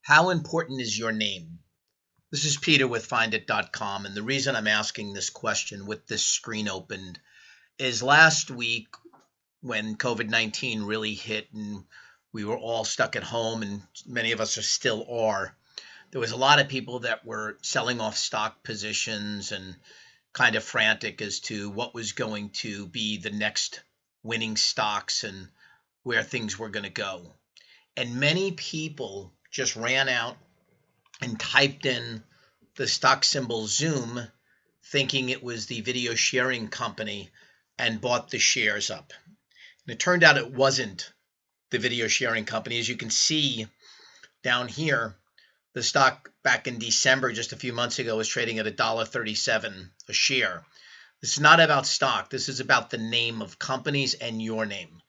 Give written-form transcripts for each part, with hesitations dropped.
How important is your name? This is Peter with Findit.com, and the reason I'm asking this question with this screen opened is last week when COVID-19 really hit and we were all stuck at home, and many of us still are. There was a lot of people that were selling off stock positions and kind of frantic as to what was going to be the next winning stocks and where things were going to go. And many people just ran out and typed in the stock symbol Zoom, thinking it was the video sharing company, and bought the shares up. And it turned out it wasn't the video sharing company. As you can see down here, the stock back in December, just a few months ago, was trading at $1.37 a share. This is not about stock. This is about the name of companies and your name.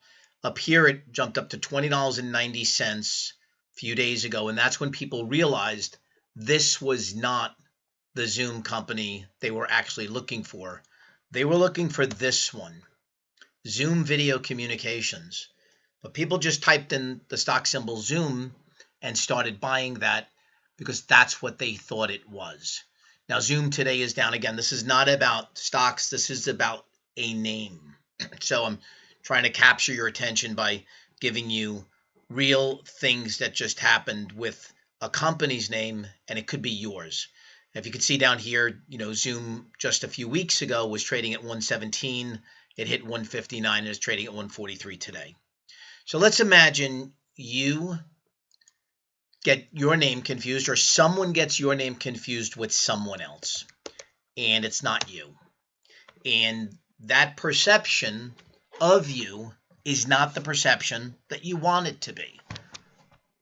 Up here, it jumped up to $20.90 a few days ago, and that's when people realized this was not the Zoom company they were actually looking for. They were looking for this one, Zoom Video Communications. But people just typed in the stock symbol Zoom and started buying that because that's what they thought it was. Now, Zoom today is down again. This is not about stocks. This is about a name. So I'm trying to capture your attention by giving you real things that just happened with a company's name, and it could be yours. If you can see down here, Zoom just a few weeks ago was trading at 117. It hit 159 and is trading at 143 today. So let's imagine you get your name confused, or someone gets your name confused with someone else, and it's not you. And that perception of you is not the perception that you want it to be,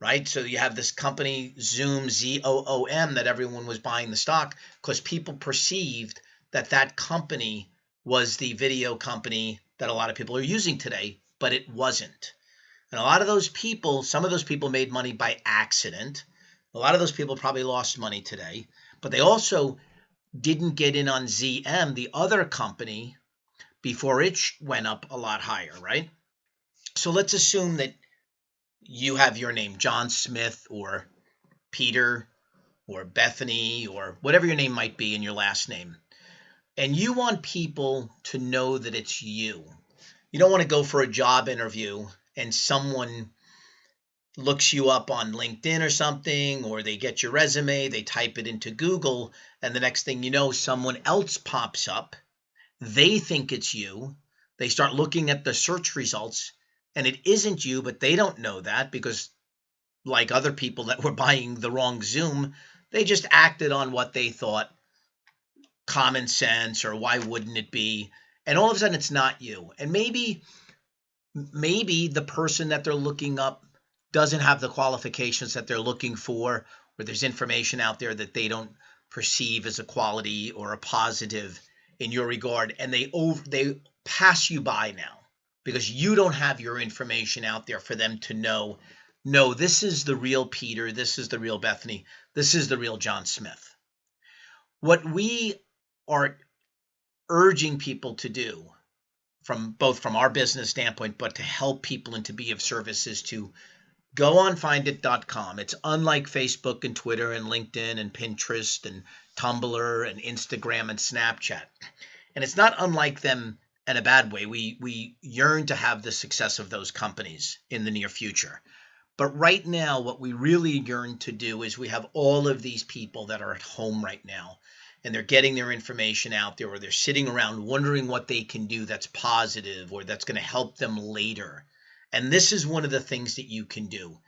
right? So you have this company, Zoom, Z-O-O-M, that everyone was buying the stock because people perceived that that company was the video company that a lot of people are using today, but it wasn't. And a lot of those people, some of those people made money by accident. A lot of those people probably lost money today, but they also didn't get in on ZM, the other company, before it went up a lot higher, right? So let's assume that you have your name, John Smith or Peter or Bethany or whatever your name might be in your last name. And you want people to know that it's you. You don't want to go for a job interview and someone looks you up on LinkedIn or something, or they get your resume, they type it into Google, and the next thing you know, someone else pops up. They think it's you. They start looking at the search results, and it isn't you, but they don't know that because, like other people that were buying the wrong Zoom, they just acted on what they thought common sense, or why wouldn't it be? And all of a sudden, it's not you. And maybe the person that they're looking up doesn't have the qualifications that they're looking for, or there's information out there that they don't perceive as a quality or a positive in your regard, and they pass you by now because you don't have your information out there for them to know, no, this is the real Peter, this is the real Bethany, this is the real John Smith. What we are urging people to do, both from our business standpoint, but to help people and to be of service, is to go on Findit.com. It's unlike Facebook and Twitter and LinkedIn and Pinterest and Tumblr and Instagram and Snapchat. And it's not unlike them in a bad way. We yearn to have the success of those companies in the near future. But right now, what we really yearn to do is we have all of these people that are at home right now, and they're getting their information out there, or they're sitting around wondering what they can do that's positive or that's going to help them later. And this is one of the things that you can do.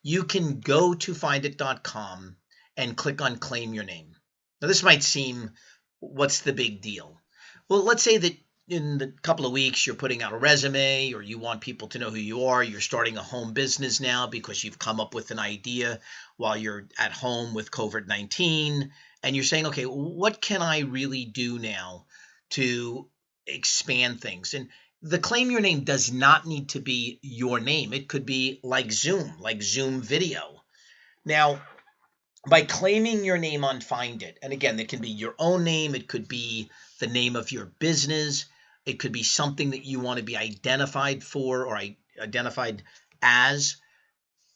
You can go to Findit.com and click on Claim Your Name. Now, this might seem, what's the big deal? Well, let's say that in a couple of weeks you're putting out a resume, or you want people to know who you are. You're starting a home business now because you've come up with an idea while you're at home with COVID-19. And you're saying, okay, what can I really do now to expand things? And the Claim Your Name does not need to be your name. It could be like Zoom Video. Now, by claiming your name on Findit, and again, it can be your own name, it could be the name of your business, it could be something that you want to be identified for or identified as.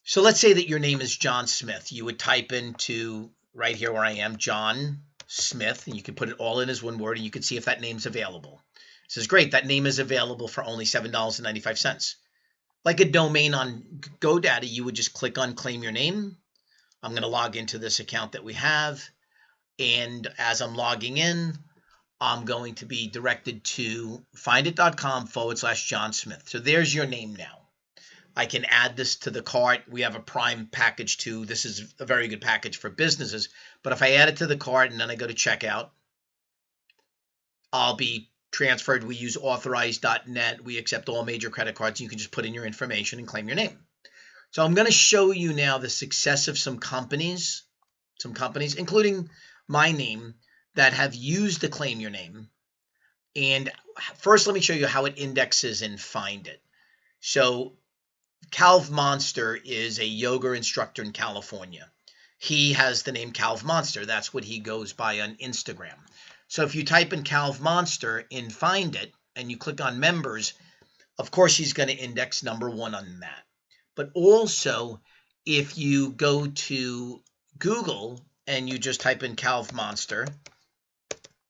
So let's say that your name is John Smith. You would type into right here where I am, John Smith, and you can put it all in as one word, and you can see if that name's available. It says, great, that name is available for only $7.95. Like a domain on GoDaddy, you would just click on claim your name. I'm going to log into this account that we have. And as I'm logging in, I'm going to be directed to findit.com/John Smith. So there's your name now. I can add this to the cart. We have a Prime package too. This is a very good package for businesses. But if I add it to the cart and then I go to checkout, I'll be transferred. We use authorize.net. We accept all major credit cards. You can just put in your information and claim your name. So I'm going to show you now the success of some companies, including my name, that have used the claim your name. And first, let me show you how it indexes in Findit. So Calv Monster is a yoga instructor in California. He has the name Calv Monster. That's what he goes by on Instagram. So if you type in Calv Monster in Findit and you click on members, of course he's going to index number 1 on that. But also, if you go to Google and you just type in Calv Monster,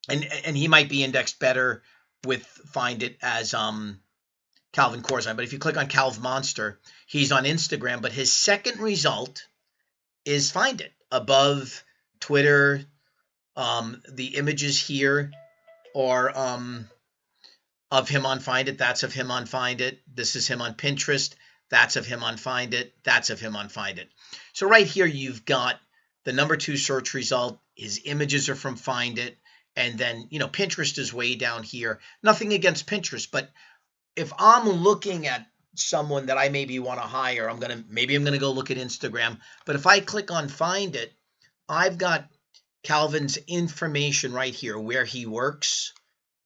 and he might be indexed better with Findit as Calvin Corzine. But if you click on Calv Monster, he's on Instagram, but his second result is Findit above Twitter. The images here are of him on Findit. That's of him on Findit. This is him on Pinterest. That's of him on Findit. That's of him on Findit. So right here, you've got the number 2 search result. His images are from Findit. And then, Pinterest is way down here. Nothing against Pinterest, but if I'm looking at someone that I maybe want to hire, maybe I'm gonna go look at Instagram. But if I click on Findit, I've got Calvin's information right here, where he works.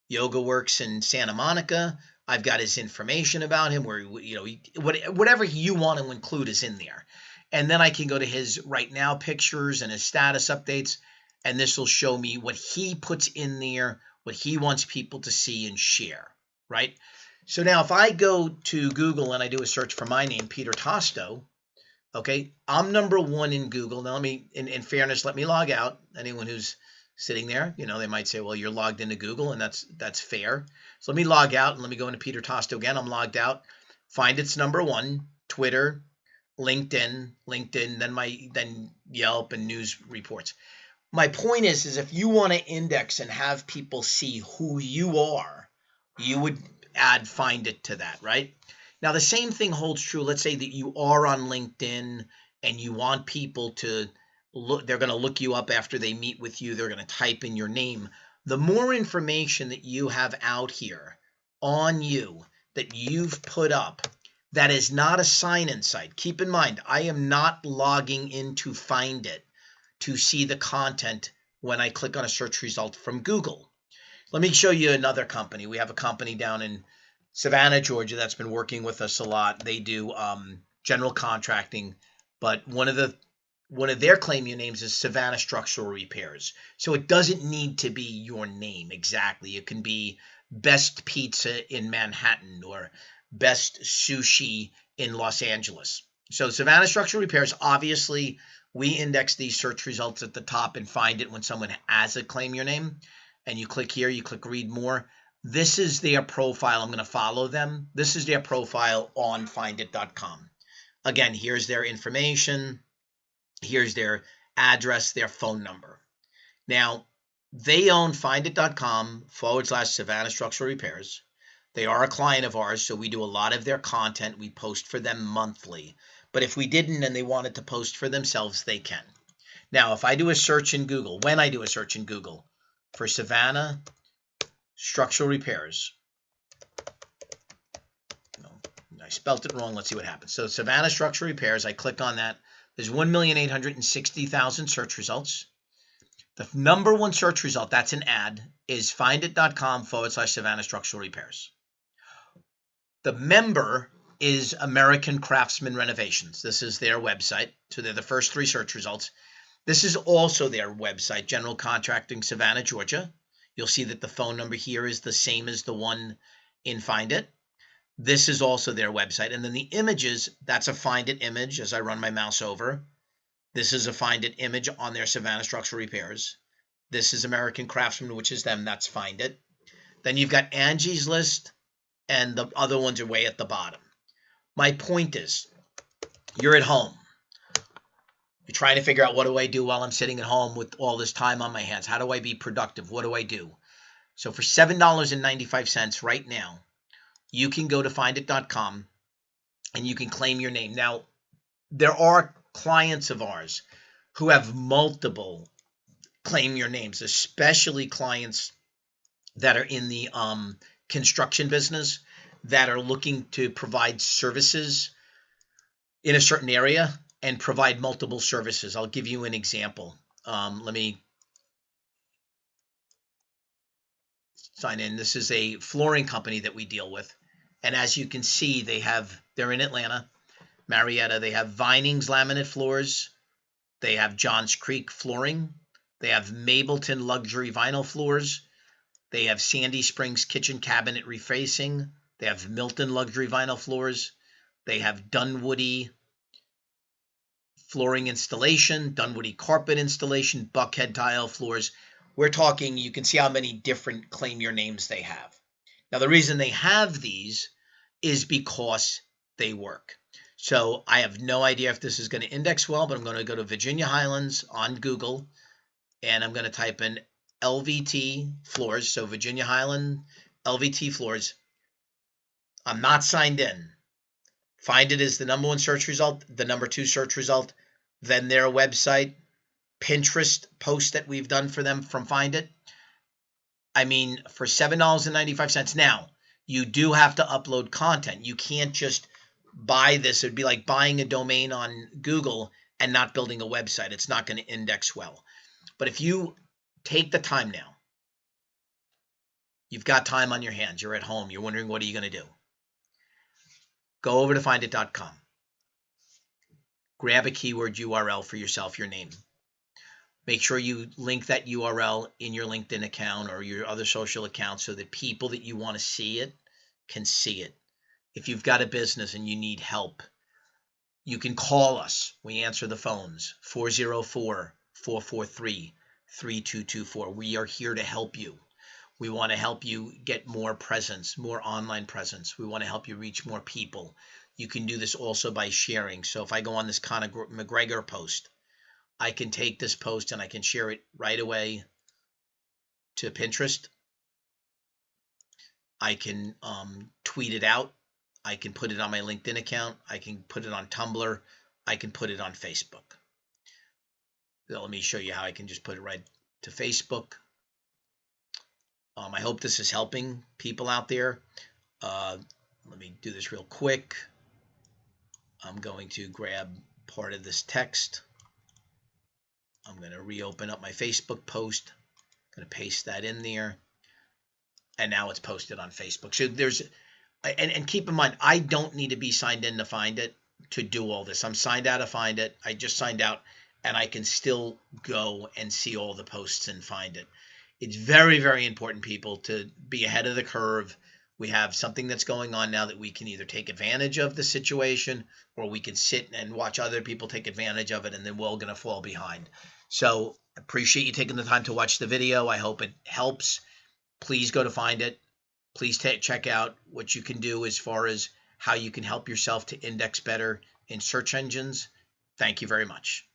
Yoga works in Santa Monica. I've got his information about him, where whatever you want to include is in there. And then I can go to his right now pictures and his status updates, and this will show me what he puts in there, what he wants people to see and share, right? So now if I go to Google and I do a search for my name, Peter Tosto, okay, I'm number 1 in Google. Now in fairness, let me log out. Anyone who's sitting there, they might say, well, you're logged into Google, and that's fair. So let me log out and let me go into Peter Tosto again. I'm logged out. Findit's number 1, Twitter, LinkedIn, then Yelp and news reports. My point is if you want to index and have people see who you are, you would add Findit to that, right? Now, the same thing holds true. Let's say that you are on LinkedIn and you want people to look, they're going to look you up after they meet with you. They're going to type in your name. The more information that you have out here on you that you've put up, that is not a sign-in site. Keep in mind, I am not logging into Findit to see the content when I click on a search result from Google. Let me show you another company. We have a company down in Savannah, Georgia, that's been working with us a lot. They do general contracting, but one of their claim your names is Savannah Structural Repairs. So it doesn't need to be your name exactly. It can be best pizza in Manhattan or best sushi in Los Angeles. So Savannah Structural Repairs, obviously, we index these search results at the top and find it when someone has a claim your name. And you click here, you click read more. This is their profile. I'm going to follow them. This is their profile on findit.com. Again, here's their information. Here's their address, their phone number. Now, they own findit.com/Savannah Structural Repairs. They are a client of ours, so we do a lot of their content. We post for them monthly. But if we didn't and they wanted to post for themselves, they can. Now, if I do a search in Google, when I do a search in Google for Savannah Structural Repairs, no, I spelt it wrong. Let's see what happens. So Savannah Structural Repairs, I click on that. There's 1,860,000 search results. The number 1 search result, that's an ad, is findit.com/Savannah Structural Repairs. The member is American Craftsman Renovations. This is their website. So they're the first 3 search results. This is also their website, General Contracting, Savannah, Georgia. You'll see that the phone number here is the same as the one in Findit. This is also their website. And then the images, that's a Find It image as I run my mouse over. This is a Find It image on their Savannah Structural Repairs. This is American Craftsman, which is them. That's Find It. Then you've got Angie's List, and the other ones are way at the bottom. My point is, you're at home. You're trying to figure out, what do I do while I'm sitting at home with all this time on my hands? How do I be productive? What do I do? So for $7.95 right now, you can go to findit.com and you can claim your name. Now, there are clients of ours who have multiple claim your names, especially clients that are in the construction business that are looking to provide services in a certain area and provide multiple services. I'll give you an example. Let me sign in. This is a flooring company that we deal with. And as you can see, they're in Atlanta, Marietta. They have Vinings laminate floors. They have Johns Creek flooring. They have Mableton luxury vinyl floors. They have Sandy Springs kitchen cabinet refacing. They have Milton luxury vinyl floors. They have Dunwoody flooring installation, Dunwoody carpet installation, Buckhead tile floors. We're talking, you can see how many different claim your names they have. Now, the reason they have these is because they work. So I have no idea if this is going to index well, but I'm going to go to Virginia Highlands on Google, and I'm going to type in LVT floors. So Virginia Highland LVT floors. I'm not signed in. Find It is the number one search result, the number two search result, then their website, Pinterest post that we've done for them from Find It. I mean, for $7.95. Now, you do have to upload content. You can't just buy this. It would be like buying a domain on Google and not building a website. It's not going to index well. But if you take the time now, you've got time on your hands, you're at home, you're wondering, what are you going to do? Go over to findit.com. Grab a keyword URL for yourself, your name. Make sure you link that URL in your LinkedIn account or your other social accounts so that people that you want to see it can see it. If you've got a business and you need help, you can call us. We answer the phones, 404-443-3224. We are here to help you. We want to help you get more presence, more online presence. We want to help you reach more people. You can do this also by sharing. So if I go on this Conor McGregor post, I can take this post and I can share it right away to Pinterest. I can tweet it out. I can put it on my LinkedIn account. I can put it on Tumblr. I can put it on Facebook. So let me show you how I can just put it right to Facebook. I hope this is helping people out there. Let me do this real quick. I'm going to grab part of this text. I'm going to reopen up my Facebook post. I'm going to paste that in there. And now it's posted on Facebook. So there's, and keep in mind, I don't need to be signed in to Find It to do all this. I'm signed out to Find It. I just signed out, and I can still go and see all the posts and Find It. It's very, very important, people, to be ahead of the curve. We have something that's going on now that we can either take advantage of the situation or we can sit and watch other people take advantage of it, and then we're all going to fall behind. So appreciate you taking the time to watch the video. I hope it helps. Please go to Find It. Please check out what you can do as far as how you can help yourself to index better in search engines. Thank you very much.